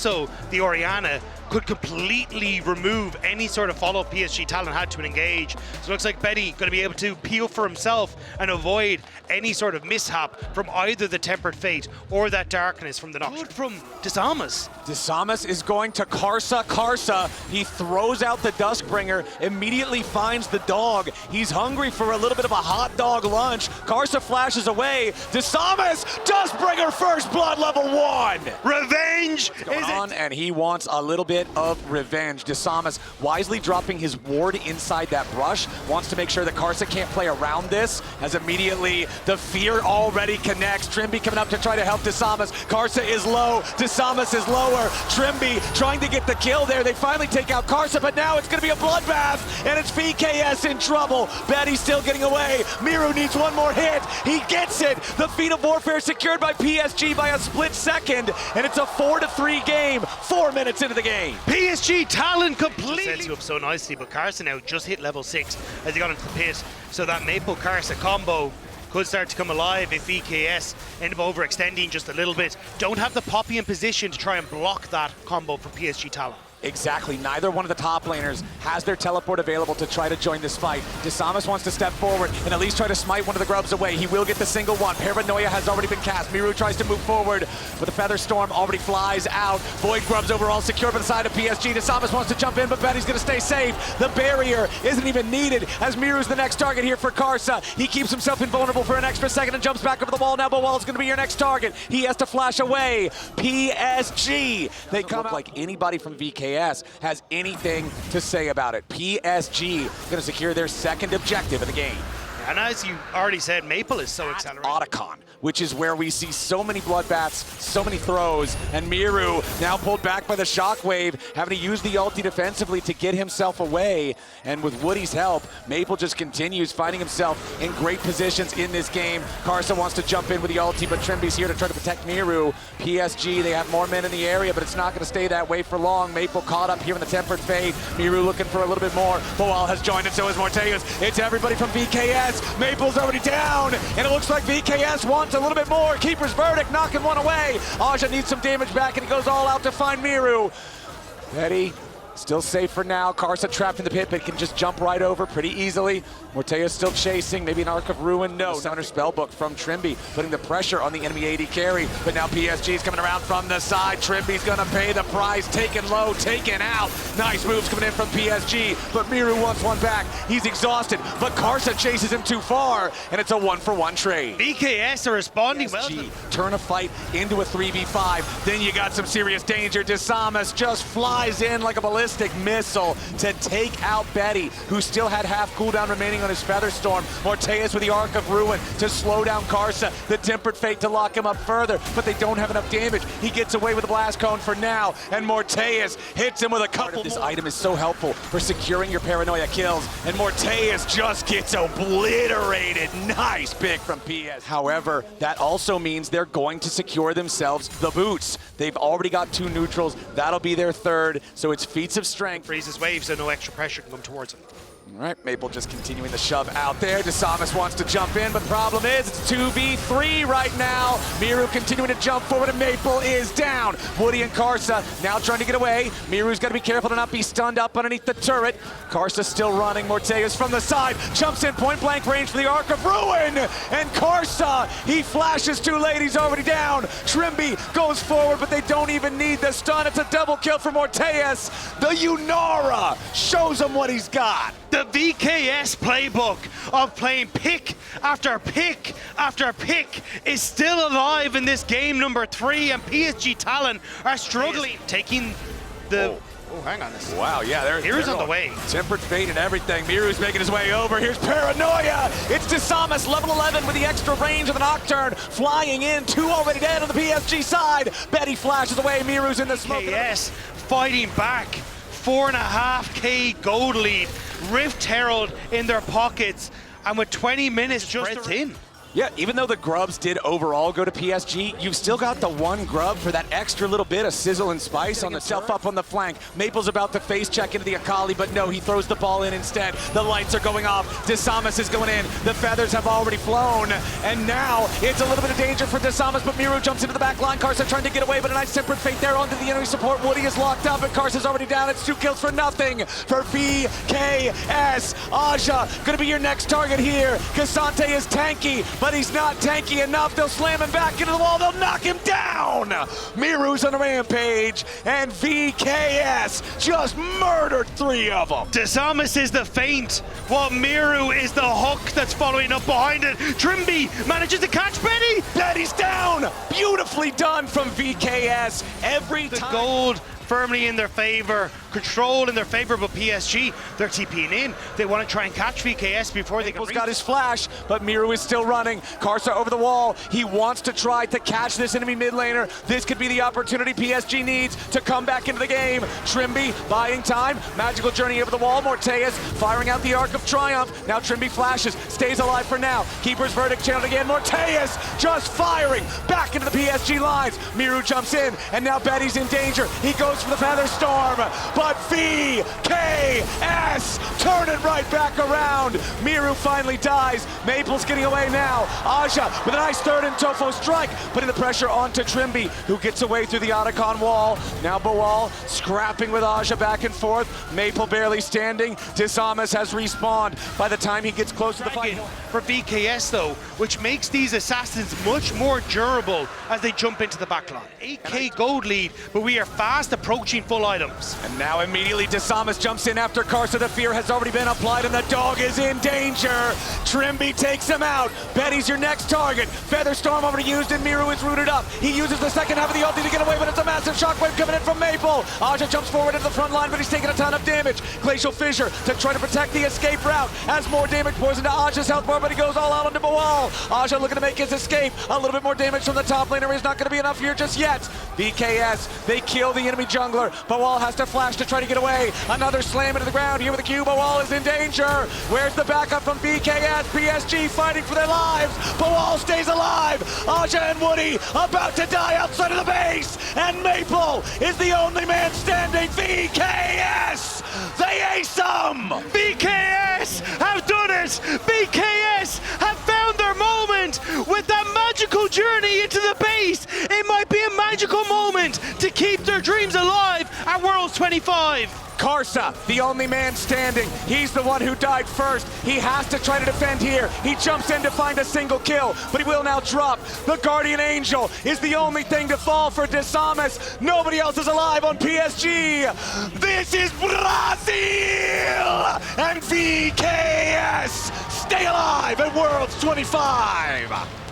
also the Orianna could completely remove any sort of follow-up PSG Talon had to engage. So it looks like Betty going to be able to peel for himself and avoid any sort of mishap from either the Tempered Fate or that darkness from the Nocturne. Good from Disamas. Disamas is going to Kaza. Kaza, he throws out the Duskbringer, immediately finds the dog. He's hungry for a little bit of a hot dog lunch. Kaza flashes away. Disamas, Duskbringer first blood level 1. Revenge Is on, and he wants a little bit of revenge. Disamas wisely dropping his ward inside that brush, wants to make sure that Kaza can't play around this, as immediately the fear already connects. Trimby coming up to try to help Disamas. Kaza is low, Disamas is lower. Trimby trying to get the kill there. They finally take out Kaza, but now it's going to be a bloodbath, and it's VKS in trouble. Betty still getting away. Miru needs one more hit. He gets it. The feat of warfare secured by PSG by a split second, and it's a 4-3 game, 4 minutes into the game. PSG Talon completely sets you up so nicely, but Kaza now just hit level 6 as he got into the pit. So that Maple Kaza combo could start to come alive if VKS end up overextending just a little bit. Don't have the Poppy in position to try and block that combo from PSG Talon. Exactly, neither one of the top laners has their teleport available to try to join this fight. Disamas wants to step forward and at least try to smite one of the grubs away. He will get the single one. Paranoia has already been cast. Miru tries to move forward, but the Feather Storm already flies out. Void grubs overall secure by the side of PSG. Disamas wants to jump in, but Betty's gonna stay safe. The barrier isn't even needed as Miru's the next target here for Kaza. He keeps himself invulnerable for an extra second and jumps back over the wall. Now Bowal's gonna be your next target. He has to flash away. PSG, they come look like anybody from VKS has anything to say about it. PSG gonna secure their second objective of the game. And as you already said, Maple is so accelerated. Otacon, which is where we see so many bloodbaths, so many throws, and Miru now pulled back by the shockwave, having to use the ulti defensively to get himself away. And with Woody's help, Maple just continues finding himself in great positions in this game. Kaza wants to jump in with the ulti, but Trimby's here to try to protect Miru. PSG, they have more men in the area, but it's not going to stay that way for long. Maple caught up here in the Tempered Fate. Miru looking for a little bit more. Boal has joined, and so is Morteus. It's everybody from VKS. Maple's already down, and it looks like VKS wants a little bit more. Keeper's verdict, knocking one away. Aja needs some damage back, and he goes all out to find Miru. Betty, still safe for now. Kaza trapped in the pit, but can just jump right over pretty easily. Morteus still chasing, maybe an Arc of Ruin. No, Center Spellbook from Trimby, putting the pressure on the enemy AD carry. But now PSG's coming around from the side. Trimby's gonna pay the price, taken low, taken out. Nice moves coming in from PSG, but Miru wants one back. He's exhausted, but Kaza chases him too far, and it's a 1-for-1 trade. VKS are responding well. Turn a fight into a 3v5, then you got some serious danger. Disamas just flies in like a ballistic missile to take out Betty, who still had half cooldown remaining on his Feather Storm. Morteus with the Arc of Ruin to slow down Kaza. The Tempered Fate to lock him up further, but they don't have enough damage. He gets away with the Blast Cone for now, and Morteus hits him with a couple. This item is so helpful for securing your Paranoia kills, and Morteus just gets obliterated. Nice pick from PS. However, that also means they're going to secure themselves the boots. They've already got 2 neutrals. That'll be their third, so it's feats of strength. Freezes wave, so no extra pressure can come towards him. All right, Maple just continuing the shove out there. Disamas wants to jump in, but the problem is it's 2v3 right now. Miru continuing to jump forward, and Maple is down. Woody and Kaza now trying to get away. Miru's got to be careful to not be stunned up underneath the turret. Kaza still running. Morteus from the side, jumps in point-blank range for the Arc of Ruin. And Kaza, he flashes too late. He's already down. Trimby goes forward, but they don't even need the stun. It's a double kill for Morteus. The Yunara shows him what he's got. The VKS playbook of playing pick after pick after pick is still alive in this game number 3, and PSG Talon are struggling. Taking the... Oh, hang on. Wow, yeah, Miru's on the way. Tempered Fate and everything. Miru's making his way over. Here's Paranoia. It's Disamas, level 11 with the extra range of the Nocturne. Flying in, 2 already dead on the PSG side. Betty flashes away. Miru's in the smoke. VKS fighting back. 4.5k gold lead. Rift Herald in their pockets. And with 20 minutes just in. Yeah, even though the grubs did overall go to PSG, you've still got the one grub for that extra little bit of sizzle and spice on the self up on the flank. Maple's about to face check into the Akali, but no, he throws the ball in instead. The lights are going off. Desamas is going in. The feathers have already flown, and now it's a little bit of danger for Desamas, but Miru jumps into the back line. Kaza trying to get away, but a nice tempered fate there onto the enemy support. Woody is locked up, and Karsa's already down. It's 2 kills for nothing for VKS. Aja gonna be your next target here. Kasante is tanky, but he's not tanky enough. They'll slam him back into the wall. They'll knock him down. Miru's on a rampage, and VKS just murdered 3 of them. Desamas is the feint, while Miru is the hook that's following up behind it. Trimby manages to catch Betty. Betty's down. Beautifully done from VKS. Every The time. gold firmly in their favor, control in their favor, but PSG, they're TPing in. They want to try and catch VKS before they can Maple's got his flash, but Miru is still running. Karsa over the wall. He wants to try to catch this enemy mid laner. This could be the opportunity PSG needs to come back into the game. Trimby buying time. Magical journey over the wall. Morteus firing out the Arc of Triumph. Now Trimby flashes, stays alive for now. Keeper's verdict channeled again. Morteus just firing back into the PSG lines. Miru jumps in, and now Betty's in danger. He goes for the Feather Storm, but VKS turn it right back around. Miru finally dies. Maple's getting away now. Aja with a nice third and Tofo strike, putting the pressure onto Trimby, who gets away through the Otacon wall. Now Bawal scrapping with Aja back and forth. Maple barely standing. Desamas has respawned by the time he gets close to the fight. For VKS though, which makes these assassins much more durable as they jump into the backline. 8k gold lead, but we are fast approaching full items. And now immediately Desamas jumps in after Karsa. The fear has already been applied, and the dog is in danger. Trimby takes him out. Betty's your next target. Featherstorm already used, and Miru is rooted up. He uses the second half of the ulti to get away, but it's a massive shockwave coming in from Maple. Aja jumps forward into the front line, but he's taking a ton of damage. Glacial Fissure to try to protect the escape route. As more damage pours into Aja's health bar, but he goes all out onto Bawal. Aja looking to make his escape. A little bit more damage from the top laner is not going to be enough here just yet. VKS, they kill the enemy jungler. Bawal has to flash to try to get away. Another slam into the ground here with the Q. Bawal is in danger. Where's the backup from VKS? PSG fighting for their lives. Bawal stays alive. Aja and Woody about to die outside of the base. And Maple is the only man standing. VKS, they ace him. VKS have done it. VKS have found their moment with that magical journey into the base. It might be a magical moment to keep their dreams alive at Worlds 25. Karsa, the only man standing. He's the one who died first. He has to try to defend here. He jumps in to find a single kill, but he will now drop. The Guardian Angel is the only thing to fall for Desamas. Nobody else is alive on PSG. This is Brazil! And VKS stay alive at Worlds 25.